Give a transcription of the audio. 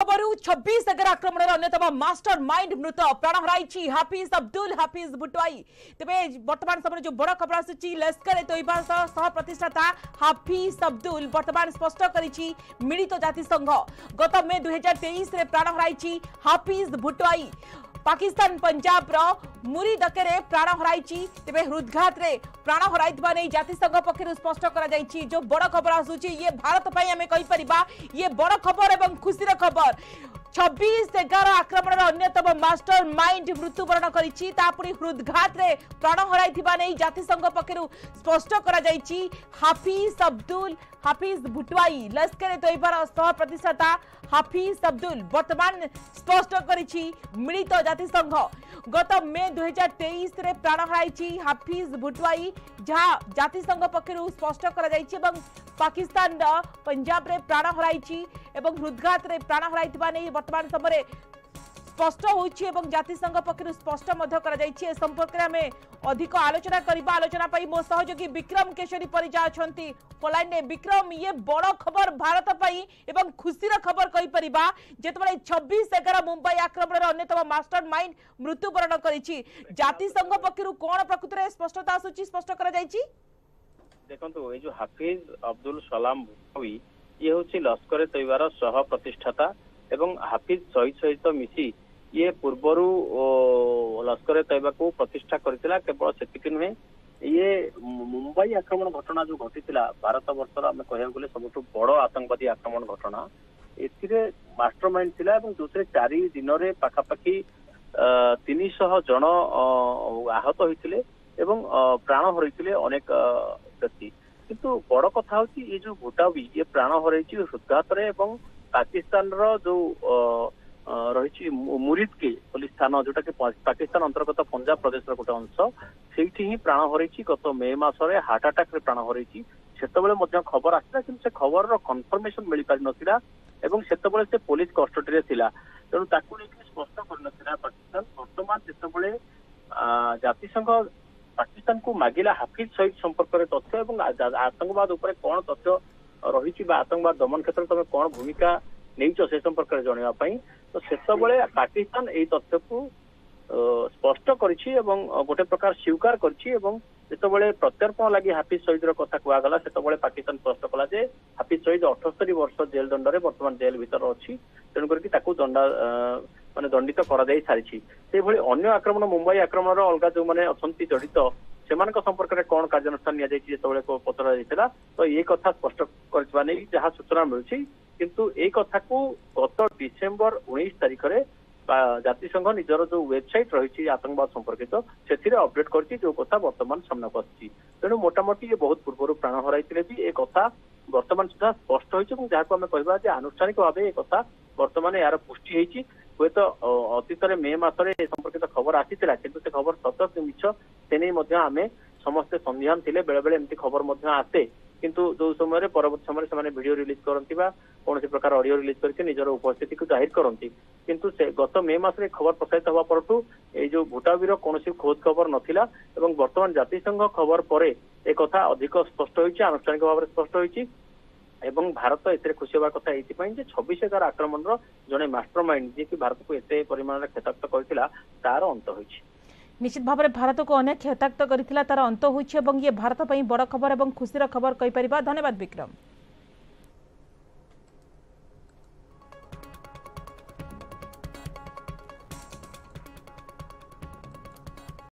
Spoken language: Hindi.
खबर 26/11 आक्रमण अन्यतम मास्टर माइंड मृत प्राण हराई हाफिज अब्दुल हाफिज बुटवाई। तेरे वर्तमान समय जो बड़ खबर आसूची लश्कर तोयबा सह प्रतिष्ठाता हाफिज अब्दुल वर्तमान स्पष्ट करिछि मिलित जातिसंघ गत मे 2023 रे प्राण हराई हाफिज बुटवाई। पाकिस्तान पंजाब मुरी दके प्राण हराई तेरे हृदघात रे प्राण हराई नहीं जातिसंघ पक्षर स्पष्ट कर जो बड़ खबर आसूची ये भारत पर आम कहीपर ये बड़ खबर एवं खुशीर खबर 26/11 आक्रमण अन्यतम मास्टर माइंड मृत्युवरण करी हृदघात रे प्राण हराई नहीं जातिसंघ पक्षर स्पष्ट कर हाफिज अब्दुल हाफिज बुटवाई लश्कर तोयबार सह प्रतिष्ठाता हाफिज अब्दुल वर्तमान स्पष्ट करिछि मिलित जातिसंघ गत मे 2023 रे प्राण हराई हाफिज बुटवाई जहाँ जातिसंघ पक्षर स्पष्ट कर पाकिस्तान पंजाब रे प्राण हराई हृदघात रे प्राण हराई वर्तमान समय स्पष्ट होइछि एवं जातिसंघ पक्षर स्पष्ट कर संपर्क में आमे अधिक आलोचना करबा। आलोचना पाई मो सहयोगी विक्रम केशरी परिजा अछंती फोलाइन ने। विक्रम ये बड़ खबर भारत पाई एवं खुशीर खबर कहि परिबा जेतबे 26/11 मुंबई आक्रमण अन्यतम मास्टर माइंड मृत्युवरण करिछि जातिसंघ पक्षर कोन प्रकृति स्पष्टता आसुछि स्पष्ट कर जाइछि। देखंतु ए जो हाफिज अब्दुल सलाम बुटवाई ये होछि लश्कर तोयबार सह प्रतिष्ठाता एवं हाफिज शहीद सहित मिसी ये पूर्वर लश्कर तैयबा को प्रतिष्ठा करथिला। केवल सेतिक नुहे ये मुंबई आक्रमण घटना जो घटी भारत वर्षर आम कह गले सब बड़ आतंकवादी आक्रमण घटना ए मास्टरमाइंड थिला एवं दूसरे 4 दिन रे पाखापाखि 300 जन आहत होइथिले एवं प्राण हरैथिले अनेक व्यक्ति। किंतु बड़ कथा होची ये जो बुटवाई ये प्राण हरैछि हृदघात रे एवं पाकिस्तान रो जो रही मुरीद के पुलिस थाना जोटा कि पाकिस्तान अंतर्गत पंजाब प्रदेश गोटे अंश से ही प्राण हरैछि गत मे मासरे हार्ट अटैक रे प्राण हरैछि। सेतबेले खबर आसला कि से खबर रो कन्फर्मेशन मिल पारि नथिला एवं सेतबेले से पुलिस कस्टडी रे थिला तेणु ताकू लेकिन स्पष्ट कर नथिला पाकिस्तान। वर्तमान जेतबेले जातिसंघ पाकिस्तान को मागिला हाफिज शहीद संपर्क रे तथ्य एवं आतंकवाद उपर कोन तथ्य रही आतंकवाद दमन क्षेत्र तुम कौन भूमिका नहीं से संपर्क में जनवाई तो से पाकिस्तान यही तथ्य को स्पष्ट करिछि एवं गोटे प्रकार स्वीकार करिछि एवं जितेबाला प्रत्यर्पण लगी हाफिज शहीद कथा कहगला से पाकिस्तान स्पष्ट कला जे हाफिज शहीद 78 वर्ष जेल दंड में बर्तमान जेल भीतर अच्छी तेणुक दंडा माने दंडित कर सारी से अन्य आक्रमण मुंबई आक्रमण अलग जो मैंने अच्छा जड़ित से संपर्क में कौन कार्यानुष्ठान जो पचरा जाता तो ये कथा स्पष्ट करवा नहीं जहाँ सूचना मिलूँ किंतु ये कथा को गत डिसेम्बर 19 तारिख में जातिसंघ निजर जो वेबसाइट रही आतंकवाद संपर्कित से अपडेट कर जो कथा वर्तमान सामना को तेणु मोटामोटी ये बहुत पूर्व प्राण हराई भी ये कथा वर्तमान सुधा स्पष्ट होती जहाँ आम कह आनुष्ठानिक भाव ये कथा वर्तमान यार पुष्टि होती हुए तो अतीत मे मसरे संपर्कित खबर आसीला किंतु से खबर सत मिछ से नहीं आम समस्ते संदिहान थे बेले बेले एमती खबर आसे किंतु जो समय परवर्त समय से वीडियो रिलीज करती कौन प्रकार ऑडियो रिलीज करके निजर उपस्थिति को जाहिर करती किंतु से गत मे मसरे खबर प्रसारित हवा परठू जो बुटवाईर कौन खोज खबर नथिला एवं वर्तमान जातिसंघ खबर पर एक कथा अधिक स्पष्ट होती आनुष्ठानिक भाव में स्पष्ट होती एवं भारत एथे खुशी होगा कथा ये 26/11 आक्रमण जड़े मास्टरमाइंड जी भारत को एत परिमाण क्षताक्त करथिला तार अंत होइछि। निश्चित भाव में भारत को अनेक क्षताक्त करथिला तार अंत होइछि एवं ये भारत पई बड़ खबर एवं खुशीर खबर कहि परिबा। धन्यवाद विक्रम।